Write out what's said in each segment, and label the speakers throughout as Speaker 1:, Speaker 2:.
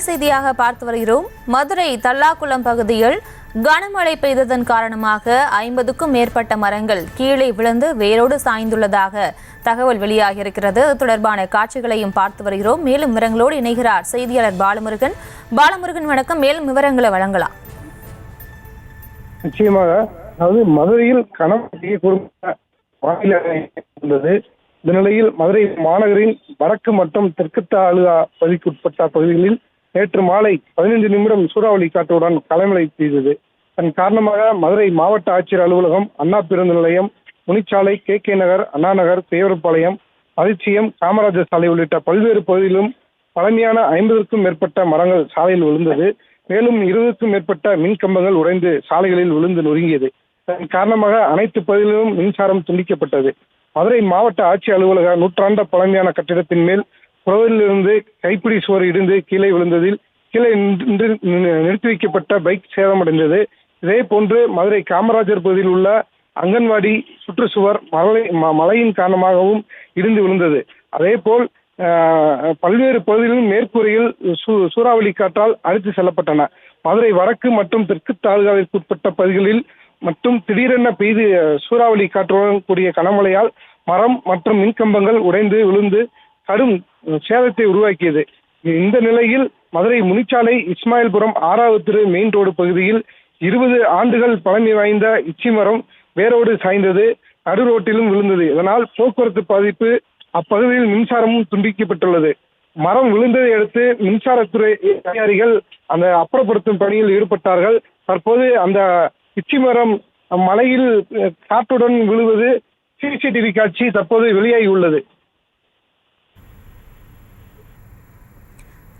Speaker 1: செய்தியாக பார்த்து வருகிறோம். மதுரை தல்லாக்குளம் பகுதியில் கனமழை பெய்ததன் காரணமாக 50க்கும் மேற்பட்ட மரங்கள் கீழே விழுந்து வேரோடு சாய்ந்துள்ளதாக தகவல் வெளியாகியிருக்கிறது. அது தொடர்பான காட்சிகளையும் பார்த்து வருகிறோம். மேலும் விவரங்களோடு இணைகிறார் செய்தியாளர் பாலமுருகன். பாலமுருகன் வணக்கம். மேலும் விவரங்களை வழங்கலாம்.
Speaker 2: நிச்சயமாக, அதாவது மதுரையில் கனமழை வானிலை உள்ளது. இந்த நிலையில் மதுரை மாநகரின் வடக்கு மற்றும் தெற்கு தாலுகா பகுதிக்குட்பட்ட பகுதிகளில் நேற்று மாலை 15 நிமிடம் சூறாவளி காற்றுடன் கனமழை பெய்தது. இதன் காரணமாக மதுரை மாவட்ட ஆட்சியர் அலுவலகம், அண்ணா பேருந்து நிலையம், முனிச்சாலை, கே நகர், அண்ணா நகர், தேவரப்பாளையம், அதிர்ச்சியம், காமராஜர் சாலை உள்ளிட்ட பல்வேறு பகுதிகளிலும் பழமையான 50க்கும் மேற்பட்ட மரங்கள் சாலையில் விழுந்தது. மேலும் 20க்கும் மேற்பட்ட மின் கம்பங்கள் உடைந்து சாலைகளில் விழுந்து நொறுங்கியது. இதன் காரணமாக அனைத்து பகுதிகளிலும் மின்சாரம் துண்டிக்கப்பட்டது. மதுரை மாவட்ட ஆட்சியர் அலுவலக நூற்றாண்ட பழமையான கட்டிடத்தின் மேல் புறவிலிருந்து கைப்பிடி சுவர் இடிந்து கீழே விழுந்ததில் கீழே நிறுத்தி வைக்கப்பட்ட பைக் சேதமடைந்தது. இதே போன்று மதுரை காமராஜர் பகுதியில் உள்ள அங்கன்வாடி சுற்றுச்சுவர் மழையின் காரணமாகவும் இடிந்து விழுந்தது. அதே போல் பல்வேறு பகுதிகளிலும் மேற்கூரையில் சூறாவளி காற்றால் அடித்து செல்லப்பட்டன. மதுரை வடக்கு மற்றும் தெற்கு தாலுகாவிற்கு உட்பட்ட பகுதிகளில் மற்றும் திடீரென பெய்து சூறாவளி காற்றுடன் கூடிய கனமழையால் மரம் மற்றும் மின்கம்பங்கள் உடைந்து விழுந்து கடும் சேதத்தை உருவாக்கியது. இந்த நிலையில் மதுரை முனிச்சாலை இஸ்மாயில்புரம் 6வது தெரு மெயின் ரோடு பகுதியில் 20 ஆண்டுகள் பழமை வாய்ந்த இச்சி மரம் வேரோடு சாய்ந்தது, நடு ரோட்டிலும் விழுந்தது. இதனால் போக்குவரத்து பாதிப்பு, அப்பகுதியில் மின்சாரமும் துண்டிக்கப்பட்டுள்ளது. மரம் விழுந்ததை அடுத்து மின்சாரத்துறை அதிகாரிகள் அந்த அப்புறப்படுத்தும் பணியில் ஈடுபட்டார்கள். தற்போது அந்த இச்சி மரம் மலையில் காற்றுடன் விழுவது சிசிடிவி காட்சி தற்போது வெளியாகி உள்ளது.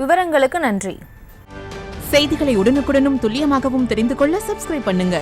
Speaker 1: விவரங்களுக்கு நன்றி.
Speaker 3: செய்திகளை உடனுக்குடனும் துல்லியமாகவும் தெரிந்து கொள்ள சப்ஸ்கிரைப் பண்ணுங்க.